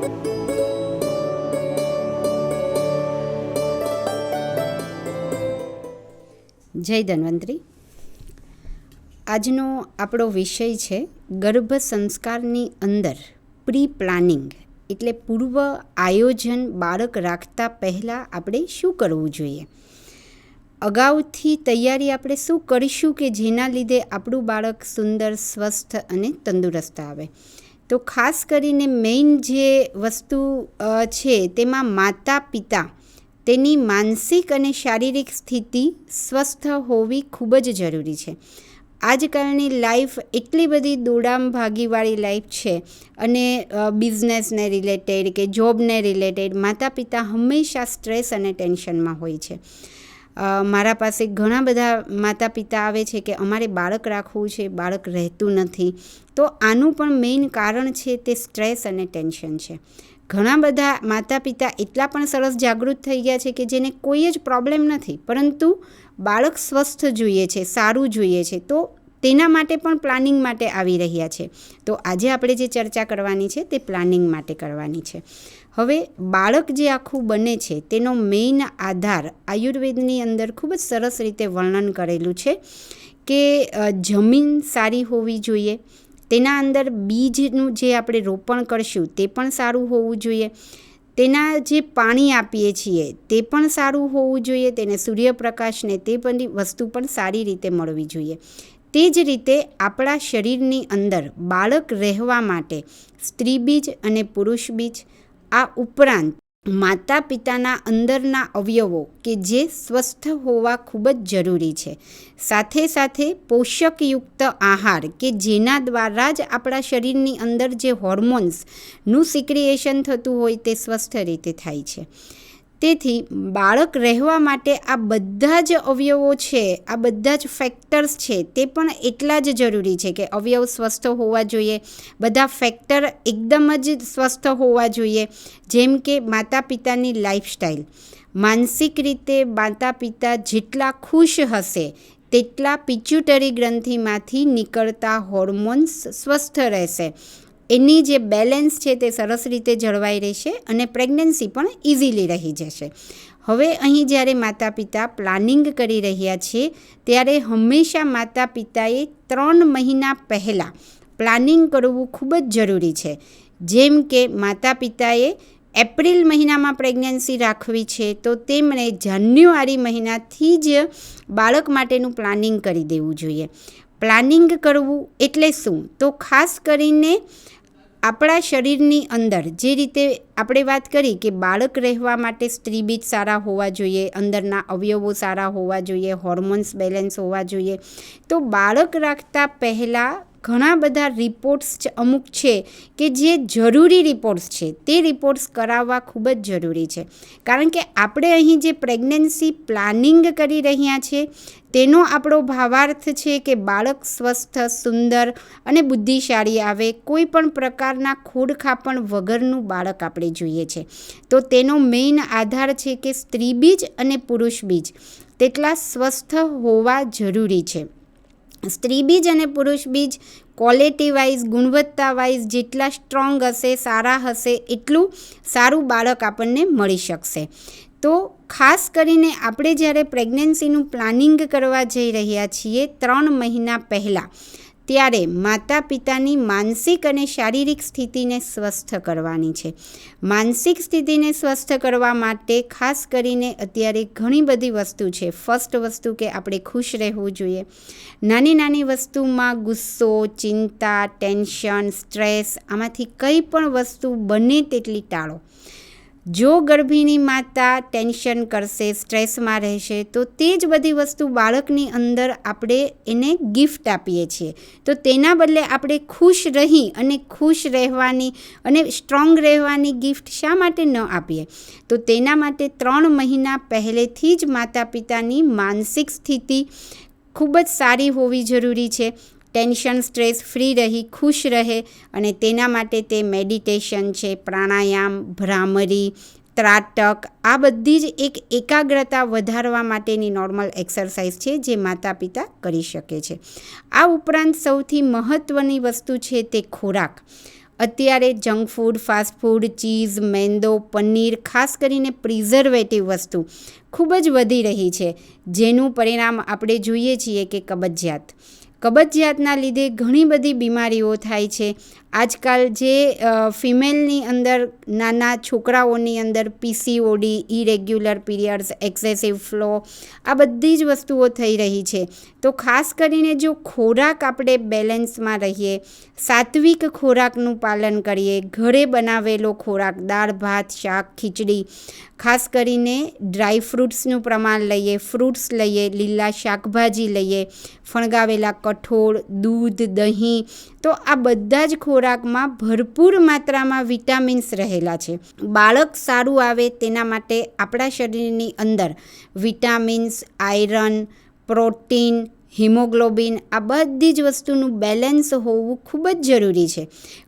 જય ધન્વંતરી. આજનો આપણો વિષય છે ગર્ભ સંસ્કારની અંદર પ્રી પ્લાનિંગ, એટલે પૂર્વ આયોજન. બાળક રાખતા પહેલાં આપણે શું કરવું જોઈએ, અગાઉથી તૈયારી આપણે શું કરીશું કે જેના લીધે આપણું બાળક સુંદર, સ્વસ્થ અને તંદુરસ્ત આવે. તો ખાસ કરીને મેઇન જે વસ્તુ છે તેમાં માતા પિતા તેની માનસિક અને શારીરિક સ્થિતિ સ્વસ્થ હોવી ખૂબ જ જરૂરી છે. આજકાલની લાઈફ એટલી બધી દોડામ ભાગીવાળી લાઈફ છે અને બિઝનેસને રિલેટેડ કે જોબને રિલેટેડ માતા પિતા હંમેશા સ્ટ્રેસ અને ટેન્શનમાં હોય છે. મારા પાસે ઘણા બધા માતા પિતા આવે છે કે અમારે બાળક રાખવું છે, બાળક રહેતું નથી. તો આનું પણ મેઇન કારણ છે તે સ્ટ્રેસ અને ટેન્શન છે. ઘણા બધા માતા પિતા એટલા પણ સરસ જાગૃત થઈ ગયા છે કે જેને કોઈ જ પ્રોબ્લેમ નથી, પરંતુ બાળક સ્વસ્થ જોઈએ છે, સારું જોઈએ છે, તો તેના માટે પણ પ્લાનિંગ માટે આવી રહ્યા છે. તો આજે આપણે જે ચર્ચા કરવાની છે તે પ્લાનિંગ માટે કરવાની છે. હવે બાળક જે આખું બને છે તેનો મેઇન આધાર આયુર્વેદની અંદર ખૂબ જ સરસ રીતે વર્ણન કરેલું છે કે જમીન સારી હોવી જોઈએ, તેના અંદર બીજનું જે આપણે રોપણ કરશું તે પણ સારું હોવું જોઈએ, તેના જે પાણી આપીએ છીએ તે પણ સારું હોવું જોઈએ, તેને સૂર્યપ્રકાશને તે બધી વસ્તુ પણ સારી રીતે મળવી જોઈએ. તે જ રીતે આપણા શરીરની અંદર બાળક રહેવા માટે સ્ત્રી બીજ અને પુરુષ બીજ, આ ઉપરાંત માતા પિતાના અંદરના અવયવો કે જે સ્વસ્થ હોવા ખૂબ જ જરૂરી છે. સાથે સાથે પોષકયુક્ત આહાર કે જેના દ્વારા જ આપણા શરીરની અંદર જે હોર્મોન્સનું સિક્રિએશન થતું હોય તે સ્વસ્થ રીતે થાય છે. તેથી બાળક રહેવા માટે આ બધા જ અવયવો છે, આ બધા જ ફેક્ટર્સ છે તે પણ એટલા જ જરૂરી છે કે અવયવ સ્વસ્થ હોવા જોઈએ, બધા ફેક્ટર એકદમ જ સ્વસ્થ હોવા જોઈએ. જેમ કે માતા પિતાની લાઈફસ્ટાઈલ, માનસિક રીતે માતા પિતા જેટલા ખુશ હશે તેટલા પિચ્યુટરી ગ્રંથિમાંથી નીકળતા હોર્મોન્સ સ્વસ્થ રહેશે, એની જે બેલેન્સ છે તે સરસ રીતે જળવાઈ રહેશે અને પ્રેગ્નન્સી પણ ઇઝીલી રહી જશે. હવે અહીં જ્યારે માતા પિતા પ્લાનિંગ કરી રહ્યા છે ત્યારે હંમેશા માતા પિતાએ 3 મહિના પહેલાં પ્લાનિંગ કરવું ખૂબ જ જરૂરી છે. જેમ કે માતા પિતાએ એપ્રિલ મહિનામાં પ્રેગ્નન્સી રાખવી છે તો તેમણે જાન્યુઆરી મહિનાથી જ બાળક માટેનું પ્લાનિંગ કરી દેવું જોઈએ. પ્લાનિંગ કરવું એટલે શું? તો ખાસ કરીને આપણા શરીરની અંદર જે રીતે આપણે વાત કરી કે બાળક રહેવા માટે સ્ત્રી બીજ સારા હોવા જોઈએ, અંદરના અવયવો સારા હોવા જોઈએ, હોર્મોન્સ બેલેન્સ હોવા જોઈએ. તો બાળક રાખતા પહેલાં ઘણા બધા રિપોર્ટ્સ અમુક છે કે જે જરૂરી રિપોર્ટ્સ છે તે રિપોર્ટ્સ કરાવવા ખૂબ જ જરૂરી છે. કારણ કે આપણે અહીં જે પ્રેગ્નન્સી પ્લાનિંગ કરી રહ્યા છે તેનો આપણો ભાવાર્થ છે કે બાળક સ્વસ્થ, સુંદર અને બુદ્ધિશાળી આવે, કોઈ પણ પ્રકારના ખોડખાપણ વગરનું બાળક આપણે જોઈએ છે. તો તેનો મેઇન આધાર છે કે સ્ત્રી બીજ અને પુરુષ બીજ તેટલા સ્વસ્થ હોવા જરૂરી છે. સ્ત્રી બીજ અને પુરુષ બીજ ક્વોલિટી વાઇઝ, ગુણવત્તા વાઇઝ જેટલા સ્ટ્રોંગ હશે, સારા હશે, એટલું સારું બાળક આપણને મળી શકશે. તો ખાસ કરીને આપણે જ્યારે પ્રેગ્નન્સીનું પ્લાનિંગ કરવા જઈ રહ્યા છીએ 3 મહિના પહેલાં, ત્યારે માતા પિતાની માનસિક અને શારીરિક સ્થિતિને સ્વસ્થ કરવાની છે. માનસિક સ્થિતિને સ્વસ્થ કરવા માટે ખાસ કરીને અત્યારે ઘણી બધી વસ્તુ છે. ફર્સ્ટ વસ્તુ કે આપણે ખુશ રહેવું જોઈએ. નાની નાની વસ્તુમાં ગુસ્સો, ચિંતા, ટેન્શન, સ્ટ્રેસ, આમાંથી કંઈ પણ વસ્તુ બને તેટલી ટાળો. જો ગર્ભિણી માતા ટેન્શન કરશે, સ્ટ્રેસમાં રહેશે, તો તે જ બધી વસ્તુ બાળકની અંદર આપણે એને ગિફ્ટ આપીએ છીએ. તો તેના બદલે આપણે ખુશ રહી અને ખુશ રહેવાની અને સ્ટ્રોંગ રહેવાની ગિફ્ટ શા માટે ન આપીએ? તો તેના માટે 3 મહિના પહેલેથી જ માતા પિતાની માનસિક સ્થિતિ ખૂબ જ સારી હોવી જરૂરી છે. ટેન્શન, સ્ટ્રેસ ફ્રી રહી ખુશ રહે અને તેના માટે તે મેડિટેશન છે, પ્રાણાયામ, ભ્રામરી, ત્રાટક, આ બધી જ એક એકાગ્રતા વધારવા માટેની નોર્મલ એક્સરસાઇઝ છે જે માતા પિતા કરી શકે છે. આ ઉપરાંત સૌથી મહત્ત્વની વસ્તુ છે તે ખોરાક. અત્યારે junk food, fast food, cheese, મેંદો, પનીર, ખાસ કરીને પ્રિઝર્વેટિવ વસ્તુ ખૂબ જ વધી રહી છે, જેનું પરિણામ આપણે જોઈએ છીએ કે કબજિયાતના લીધે ઘણી બધી બીમારીઓ થાય છે. આજકાલ જે ફિમેલની અંદર, નાના છોકરાઓની અંદર PCOD, irregular periods, excessive flow, આ બધી જ વસ્તુઓ થઈ રહી છે. તો ખાસ કરીને જો ખોરાક આપણે બેલેન્સમાં રહીએ, સાત્વિક ખોરાકનું પાલન કરીએ, ઘરે બનાવેલો ખોરાક, દાળ, ભાત, શાક, ખીચડી, ખાસ કરીને ડ્રાય ફ્રૂટ્સનું પ્રમાણ લઈએ, ફ્રૂટ્સ લઈએ, લીલા શાકભાજી લઈએ, ફણગાવેલા કઠોળ, દૂધ, દહીં, તો આ બધા જ ખોરાકમાં ભરપૂર માત્રામાં વિટામિન્સ રહેલા છે. બાળક સારું આવે તેના માટે આપણા શરીરની અંદર વિટામિન્સ, આયરન, પ્રોટીન, હિમોગ્લોબિન, આ બધી જ વસ્તુનું બેલેન્સ હોવું ખૂબ જ જરૂરી છે.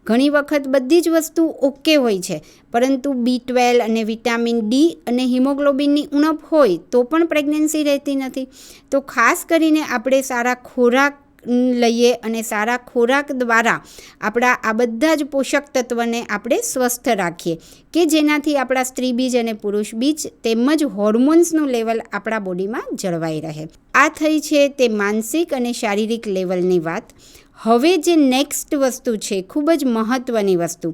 ઘણી વખત બધી જ વસ્તુ ઓકે હોય છે, પરંતુ B12 અને વિટામિન D અને હિમોગ્લોબિનની ઉણપ હોય તો પણ પ્રેગ્નન્સી રહેતી નથી. તો ખાસ કરીને આપણે સારા ખોરાક લઈએ અને સારા ખોરાક દ્વારા આપણા આ બધા જ પોષક તત્વને આપણે સ્વસ્થ રાખીએ કે જેનાથી આપણા સ્ત્રી બીજ અને પુરુષ બીજ તેમજ હોર્મોન્સનું લેવલ આપણા બોડીમાં જળવાઈ રહે. આ થઈ છે તે માનસિક અને શારીરિક લેવલની વાત. હવે જે નેક્સ્ટ વસ્તુ છે, ખૂબ જ મહત્ત્વની વસ્તુ,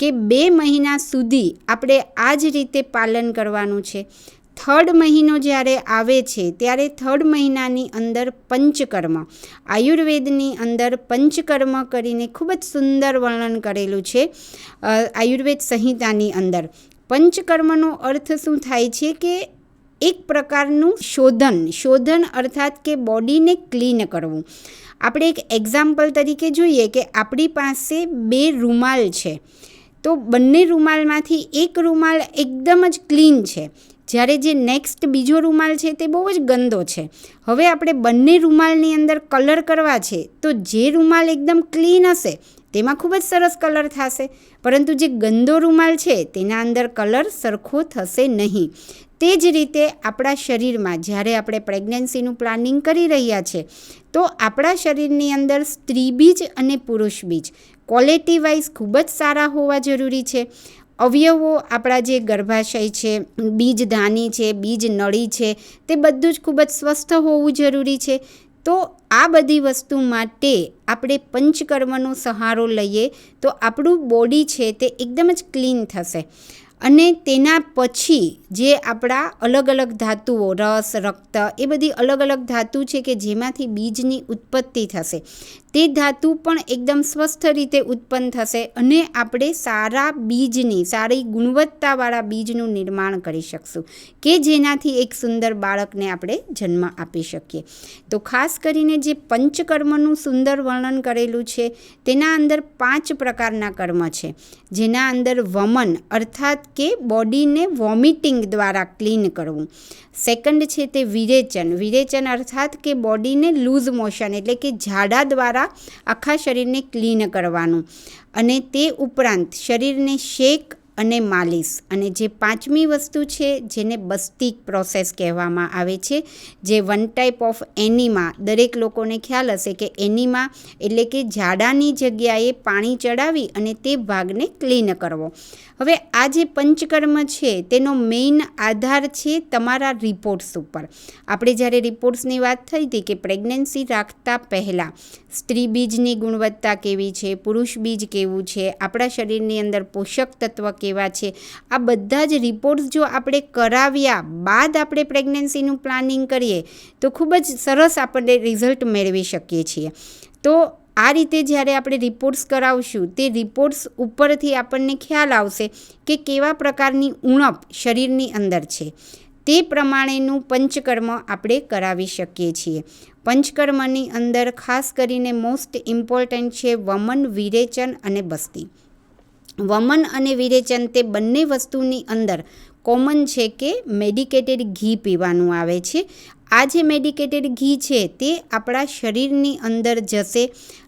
કે 2 મહિના સુધી આપણે આ જ રીતે પાલન કરવાનું છે. 3rd મહિનો જ્યારે આવે છે ત્યારે 3rd મહિનાની અંદર પંચકર્મ, આયુર્વેદની અંદર પંચકર્મ કરીને ખૂબ જ સુંદર વર્ણન કરેલું છે આયુર્વેદ સંહિતાની અંદર. પંચકર્મનો અર્થ શું થાય છે કે એક પ્રકારનું શોધન અર્થાત કે બોડીને ક્લીન કરવું. આપણે એક એક્ઝામ્પલ તરીકે જોઈએ કે આપણી પાસે 2 રૂમાલ છે, તો બંને રૂમાલમાંથી એક રૂમાલ એકદમ જ ક્લીન છે, જ્યારે જે નેક્સ્ટ બીજો રૂમાલ છે તે બહુ જ ગંદો છે. હવે આપણે બંને રૂમાલની અંદર કલર કરવા છે, તો જે રૂમાલ એકદમ ક્લીન હશે તેમાં ખૂબ જ સરસ કલર થશે, પરંતુ જે ગંદો રૂમાલ છે તેના અંદર કલર સરખો થશે નહીં. તે જ રીતે આપણા શરીરમાં જ્યારે આપણે પ્રેગ્નન્સીનું પ્લાનિંગ કરી રહ્યા છે, તો આપણા શરીરની અંદર સ્ત્રી બીજ અને પુરુષ બીજ ક્વોલિટી વાઇઝ ખૂબ જ સારા હોવા જરૂરી છે. અવયવો આપણા જે ગર્ભાશય છે, બીજધાની છે, બીજ નળી છે, તે બધું જ ખૂબ જ સ્વસ્થ હોવું જરૂરી છે. તો આ બધી વસ્તુ માટે આપણે પંચકર્મનો સહારો લઈએ તો આપણું બોડી છે તે એકદમ જ ક્લીન થશે. અને તેના પછી જે આપણા અલગ અલગ ધાતુઓ, રસ, રક્ત, એ બધી અલગ અલગ ધાતુ છે કે જેમાંથી બીજની ઉત્પત્તિ થશે, તે ધાતુ પણ એકદમ સ્વસ્થ રીતે ઉત્પન્ન થશે અને આપણે સારી ગુણવત્તાવાળા બીજનું નિર્માણ કરી શકશું કે જેનાથી એક સુંદર બાળકને આપણે જન્મ આપી શકીએ. તો ખાસ કરીને જે પંચકર્મનું સુંદર વર્ણન કરેલું છે તેના અંદર 5 પ્રકારના કર્મ છે, જેના અંદર વમન અર્થાત કે બોડીને વોમિટિંગ દ્વારા ક્લીન કરવું. સેકન્ડ છે તે વિરેચન અર્થાત કે બોડીને લૂઝ મોશન એટલે કે ઝાડા દ્વારા આખા શરીરને ક્લીન કરવાનું. અને તે ઉપરાંત શરીરને શેક અને માલિશ. અને જે 5મી વસ્તુ છે જેને બસ્તિક પ્રોસેસ કહેવામાં આવે છે, જે વન ટાઈપ ઓફ એનીમા, દરેક લોકોને ખ્યાલ હશે કે એનીમા એટલે કે ઝાડાની જગ્યાએ પાણી ચડાવી અને તે ભાગને ક્લીન કરવો. હવે આ જે પંચકર્મ છે તેનો મેઇન આધાર છે તમારા રિપોર્ટ્સ ઉપર. આપણે જ્યારે રિપોર્ટ્સની વાત થઈ હતી કે પ્રેગ્નન્સી રાખતા પહેલાં સ્ત્રી બીજની ગુણવત્તા કેવી છે, પુરુષ બીજ કેવું છે, આપણા શરીરની અંદર પોષક તત્વ કેવા છે, આ બધા જ રિપોર્ટ્સ જો આપણે કરાવ્યા બાદ આપણે પ્રેગ્નન્સીનું પ્લાનિંગ કરીએ તો ખૂબ જ સરસ આપણે રિઝલ્ટ મેળવી શકીએ છીએ. તો આ રીતે જ્યારે આપણે રિપોર્ટ્સ કરાવશું તે રિપોર્ટ્સ ઉપરથી આપણને ખ્યાલ આવશે કે કેવા પ્રકારની ઉણપ શરીરની અંદર છે, તે પ્રમાણેનું પંચકર્મ આપણે કરાવી શકીએ છીએ. પંચકર્મની અંદર ખાસ કરીને મોસ્ટ ઇમ્પોર્ટન્ટ છે વમન, વિરેચન અને બસ્તી. વમન અને વિરેચન તે બંને વસ્તુની અંદર કોમન છે કે મેડિકેટેડ ઘી પીવાનું આવે છે. આ જે મેડિકેટેડ ઘી છે તે આપણા શરીરની અંદર જશે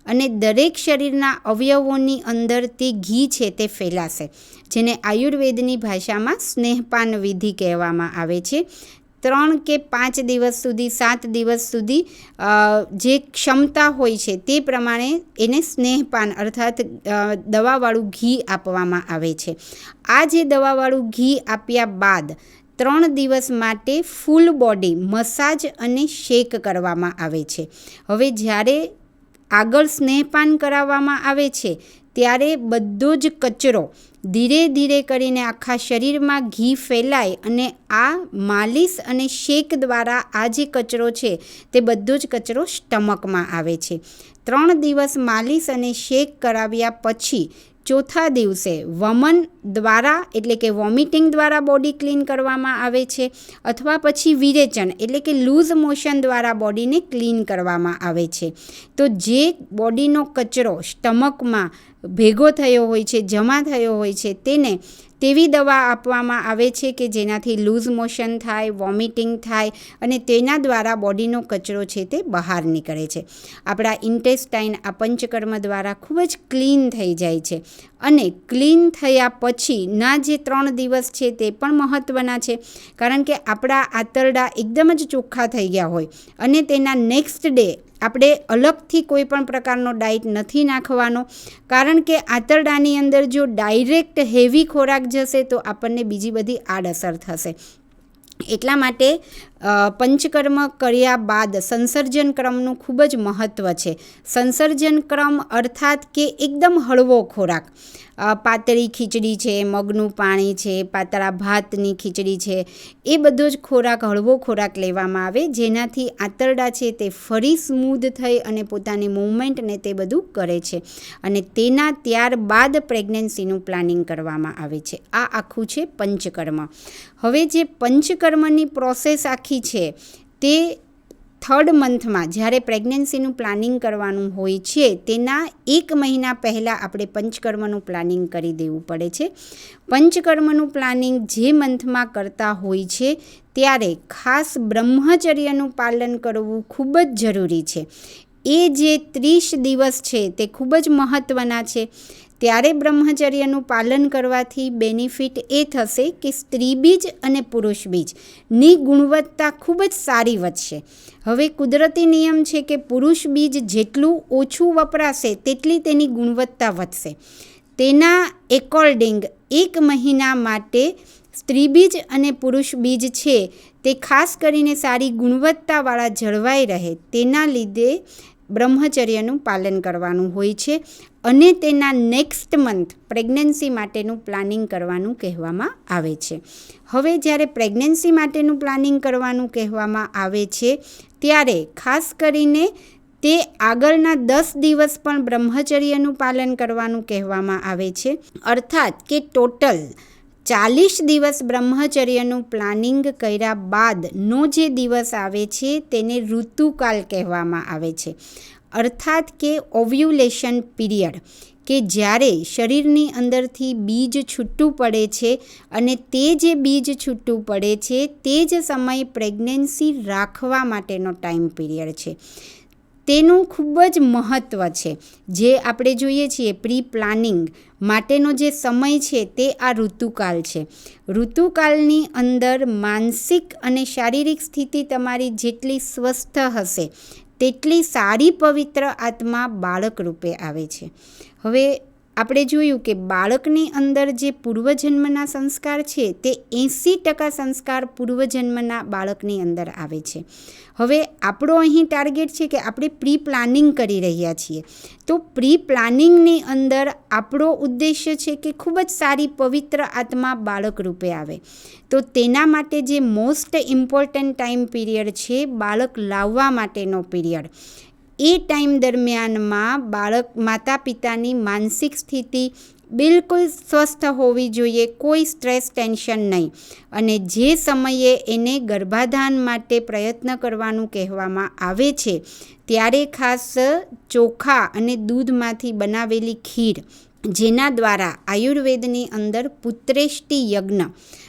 અને દરેક શરીરના અવયવોની અંદર તે ઘી છે તે ફેલાશે, જેને આયુર્વેદની ભાષામાં સ્નેહપાન વિધિ કહેવામાં આવે છે. 3 કે 5 દિવસ સુધી 7 દિવસ સુધી જે ક્ષમતા હોય છે તે પ્રમાણે એને સ્નેહપાન અર્થાત દવાવાળું ઘી આપવામાં આવે છે. આ જે દવાવાળું ઘી આપ્યા બાદ 3 દિવસ માટે ફૂલ બોડી મસાજ અને શેક કરવામાં આવે છે. હવે જ્યારે આગળ સ્નેહપાન કરાવવામાં આવે છે ત્યારે બધો જ કચરો ધીરે ધીરે કરીને આખા શરીરમાં ઘી ફેલાય અને આ માલિશ અને શેક દ્વારા આ જે કચરો છે તે બધો જ કચરો સ્ટમકમાં આવે છે. 3 દિવસ માલિશ અને શેક કરાવ્યા પછી ચોથા દિવસે વમન દ્વારા એટલે કે વોમિટિંગ દ્વારા બોડી ક્લીન કરવામાં આવે છે અથવા પછી વિરેચન એટલે કે લૂઝ મોશન દ્વારા બોડીને ક્લીન કરવામાં આવે છે. તો જે બોડીનો કચરો સ્ટમકમાં ભેગો થયો હોય છે, જમા થયો હોય છે, તેને તેવી દવા આપવામાં આવે છે કે જેનાથી લૂઝ મોશન થાય, વોમિટિંગ થાય અને તેના દ્વારા બોડીનો કચરો છે તે બહાર નીકળે છે. આપણા ઇન્ટેસ્ટાઇન આ પંચકર્મ દ્વારા ખૂબ જ ક્લીન થઈ જાય છે. અને ક્લીન થયા પછીના જે 3 દિવસ છે તે પણ મહત્ત્વના છે, કારણ કે આપણા આંતરડા એકદમ જ ચોખ્ખા થઈ ગયા હોય અને તેના નેક્સ્ટ ડે આપણે અલગથી કોઈ પણ પ્રકારનો ડાયટ નથી નાખવાનો, કારણ કે આંતરડાની અંદર જો ડાયરેક્ટ હેવી ખોરાક જશે તો આપણને બીજી બધી આડઅસર થશે. એટલા માટે પંચકર્મ કર્યા બાદ સંસર્જન ક્રમનું ખૂબ જ મહત્ત્વ છે. સંસર્જન ક્રમ અર્થાત કે એકદમ હળવો ખોરાક, પાતળી ખીચડી છે, મગનું પાણી છે, પાતળા ભાતની ખીચડી છે, એ બધો જ ખોરાક હળવો ખોરાક લેવામાં આવે જેનાથી આંતરડા છે તે ફરી સ્મૂધ થઈ અને પોતાની મૂવમેન્ટને તે બધું કરે છે અને તેના ત્યારબાદ પ્રેગ્નન્સીનું પ્લાનિંગ કરવામાં આવે છે. આ આખું છે પંચકર્મ. હવે જે પંચકર્મની પ્રોસેસ આખી છે તે 3rd મંથમાં જ્યારે પ્રેગ્નન્સીનું પ્લાનિંગ કરવાનું હોય છે તેના 1 મહિના પહેલાં આપણે પંચકર્મનું પ્લાનિંગ કરી દેવું પડે છે. પંચકર્મનું પ્લાનિંગ જે મંથમાં કરતા હોય છે ત્યારે ખાસ બ્રહ્મચર્યનું પાલન કરવું ખૂબ જ જરૂરી છે. એ જે 30 દિવસ છે તે ખૂબ જ મહત્ત્વના છે. ત્યારે બ્રહ્મચર્યનું પાલન કરવાથી બેનિફિટ એ થશે કે સ્ત્રી બીજ અને પુરુષ બીજની ગુણવત્તા ખૂબ જ સારી વધશે. હવે કુદરતી નિયમ છે કે પુરુષ બીજ જેટલું ઓછું વપરાશે તેટલી તેની ગુણવત્તા વધશે. તેના એકોર્ડિંગ 1 મહિના માટે સ્ત્રી બીજ અને પુરુષ બીજ છે તે ખાસ કરીને સારી ગુણવત્તાવાળા જળવાઈ રહે તેના લીધે બ્રહ્મચર્યનું પાલન કરવાનું હોય છે અને તેના નેક્સ્ટ મંથ પ્રેગ્નન્સી માટેનું પ્લાનિંગ કરવાનું કહેવામાં આવે છે. હવે જ્યારે પ્રેગ્નન્સી માટેનું પ્લાનિંગ કરવાનું કહેવામાં આવે છે ત્યારે ખાસ કરીને તે આગળના 10 દિવસ પણ બ્રહ્મચર્યનું પાલન કરવાનું કહેવામાં આવે છે. અર્થાત કે ટોટલ 40 દિવસ બ્રહ્મચર્યનું પ્લાનિંગ કર્યા બાદનો જે દિવસ આવે છે તેને ઋતુકાલ કહેવામાં આવે છે. અર્થાત કે ઓવ્યુલેશન પીરિયડ, કે જ્યારે શરીરની અંદરથી બીજ છૂટું પડે છે અને તે જે બીજ છૂટું પડે છે તે જ સમય પ્રેગ્નન્સી રાખવા માટેનો ટાઈમ પીરિયડ છે. તેનું ખૂબ જ મહત્ત્વ છે. જે આપણે જોઈએ છીએ પ્રી પ્લાનિંગ માટેનો જે સમય છે તે આ ઋતુકાલ છે. ઋતુકાલની અંદર માનસિક અને શારીરિક સ્થિતિ તમારી જેટલી સ્વસ્થ હશે તેટલી સારી પવિત્ર આત્મા બાળક રૂપે આવે છે. હવે આપણે જોયું કે બાળકની અંદર જે પૂર્વજન્મના સંસ્કાર છે તે 80% સંસ્કાર પૂર્વજન્મના બાળકની અંદર આવે છે. હવે આપણો અહીં ટાર્ગેટ છે કે આપણે પ્રી પ્લાનિંગ કરી રહ્યા છીએ, તો પ્રી પ્લાનિંગની અંદર આપણો ઉદ્દેશ્ય છે કે ખૂબ જ સારી પવિત્ર આત્મા બાળક રૂપે આવે. તો તેના માટે જે મોસ્ટ ઇમ્પોર્ટન્ટ ટાઈમ પીરિયડ છે બાળક લાવવા માટેનો પીરિયડ, એ ટાઈમ દરમિયાનમાં બાળક માતા પિતાની માનસિક સ્થિતિ બિલકુલ સ્વસ્થ હોવી જોઈએ, કોઈ સ્ટ્રેસ ટેન્શન નહીં. અને જે સમયે એને ગર્ભાધાન માટે પ્રયત્ન કરવાનું કહેવામાં આવે છે ત્યારે ખાસ ચોખા અને દૂધમાંથી બનાવેલી ખીર, જેના દ્વારા આયુર્વેદની અંદર પુત્રેષ્ટિ યજ્ઞ,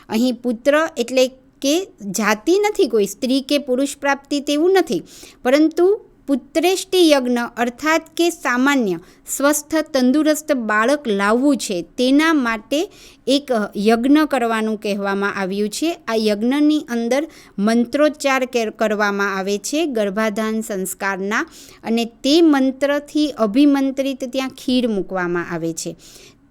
અહીં પુત્ર એટલે કે જાતિ નથી, કોઈ સ્ત્રી કે પુરુષ પ્રાપ્તિ તેવું નથી, પરંતુ પુત્રેષ્ટિ યજ્ઞ અર્થાત કે સામાન્ય સ્વસ્થ તંદુરસ્ત બાળક લાવવું છે તેના માટે એક યજ્ઞ કરવાનું કહેવામાં આવ્યું છે. આ યજ્ઞની અંદર મંત્રોચ્ચાર કરવામાં આવે છે ગર્ભાધાન સંસ્કારના, અને તે મંત્રથી અભિમંત્રિત ત્યાં ખીર મૂકવામાં આવે છે.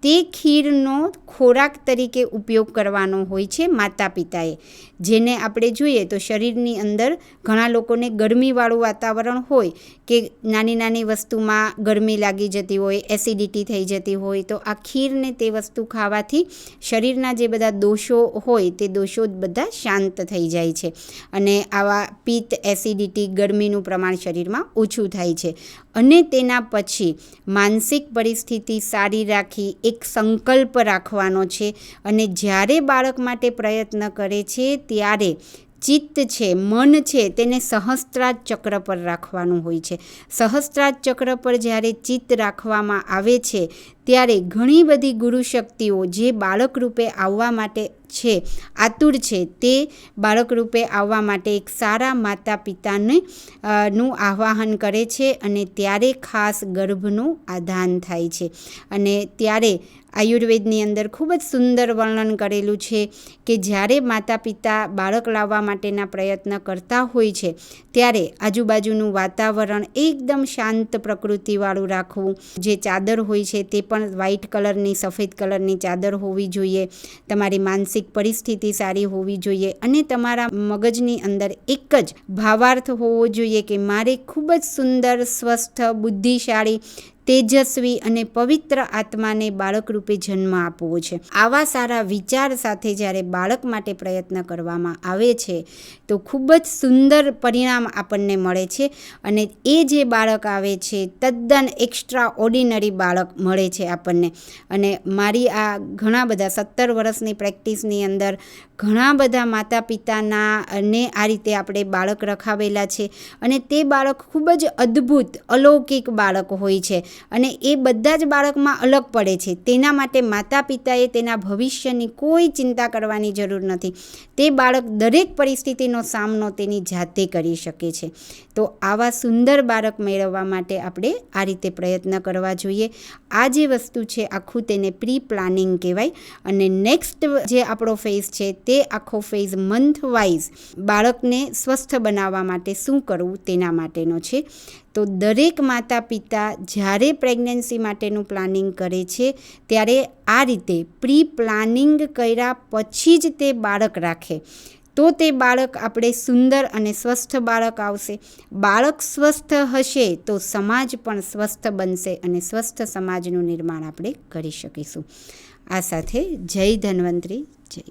તે ખીરનો ખોરાક તરીકે ઉપયોગ કરવાનો હોય છે માતા પિતાએ. જેને આપણે જોઈએ તો શરીરની અંદર ઘણા લોકોને ગરમીવાળું વાતાવરણ હોય કે નાની નાની વસ્તુમાં ગરમી લાગી જતી હોય, એસિડિટી થઈ જતી હોય, તો આ ખીરને તે વસ્તુ ખાવાથી શરીરના જે બધા દોષો હોય તે દોષો બધા શાંત થઈ જાય છે, અને આવા પિત્ત, એસિડિટી, ગરમીનું પ્રમાણ શરીરમાં ઓછું થાય છે. અને તેના પછી માનસિક પરિસ્થિતિ સારી રાખી એક સંકલ્પ રાખવાનો છે, અને જ્યારે બાળક માટે પ્રયત્ન કરે છે ત્યારે ચિત્ત છે, મન છે, તેને સહસ્ત્રાર ચક્ર પર રાખવાનું હોય છે. સહસ્ત્રાર ચક્ર પર જ્યારે ચિત્ત રાખવામાં આવે છે ત્યારે ઘણી બધી ગુરુ શક્તિઓ જે બાળક રૂપે આવવા માટે છે, આતુર છે, તે બાળક રૂપે આવવા માટે એક સારા માતા પિતાને નું આહ્વાન કરે છે, અને ત્યારે ખાસ ગર્ભનું આધાન થાય છે. અને ત્યારે આયુર્વેદની અંદર ખૂબ જ સુંદર વર્ણન કરેલું છે કે જ્યારે માતા પિતા બાળક લાવવા માટેના પ્રયત્ન કરતા હોય છે ત્યારે આજુબાજુનું વાતાવરણ એકદમ શાંત પ્રકૃતિવાળું રાખવું. જે ચાદર હોય છે તે પણ વ્હાઇટ કલરની, સફેદ કલરની ચાદર હોવી જોઈએ. તમારી માનસિક પરિસ્થિતિ સારી હોવી જોઈએ, અને તમારા મગજની અંદર એક જ ભાવાર્થ હોવો જોઈએ કે મારે ખૂબ જ સુંદર, સ્વસ્થ, બુદ્ધિશાળી, તેજસ્વી અને પવિત્ર આત્માને બાળક રૂપે જન્મ આપવો છે. આવા સારા વિચાર સાથે જ્યારે બાળક માટે પ્રયત્ન કરવામાં આવે છે તો ખૂબ જ સુંદર પરિણામ આપણને મળે છે, અને એ જે બાળક આવે છે તદ્દન એક્સ્ટ્રા ઓર્ડિનરી બાળક મળે છે આપણને. અને મારી આ ઘણા બધા 17 વર્ષની પ્રેક્ટિસની અંદર ઘણા બધા માતા પિતાના અને આ રીતે આપણે બાળક રખાવેલા છે, અને તે બાળક ખૂબ જ અદ્ભુત, અલૌકિક બાળક હોય છે, અને એ બધા જ બાળકમાં અલગ પડે છે. તેના માટે માતા પિતાએ તેના ભવિષ્યની કોઈ ચિંતા કરવાની જરૂર નથી. તે બાળક દરેક પરિસ્થિતિનો સામનો તેની જાતે કરી શકે છે. તો આવા સુંદર બાળક મેળવવા માટે આપણે આ રીતે પ્રયત્ન કરવા જોઈએ. આ જે વસ્તુ છે આખું તેને પ્રી પ્લાનિંગ કહેવાય. અને નેક્સ્ટ જે આપણો ફેઝ છે તે આખો ફેઝ મંથ વાઇઝ બાળકને સ્વસ્થ બનાવવા માટે શું કરવું તેના માટેનો છે. તો દરેક માતા પિતા જ્યારે પ્રેગ્નન્સી માટેનું પ્લાનિંગ કરે છે ત્યારે આ રીતે પ્રી પ્લાનિંગ કર્યા પછી જ તે બાળક રાખે તો તે બાળક આપણે સુંદર અને સ્વસ્થ બાળક આવશે. બાળક સ્વસ્થ હશે તો સમાજ પણ સ્વસ્થ બનશે, અને સ્વસ્થ સમાજનું નિર્માણ આપણે કરી શકીશું. આ સાથે જય ધન્વંતરી, જય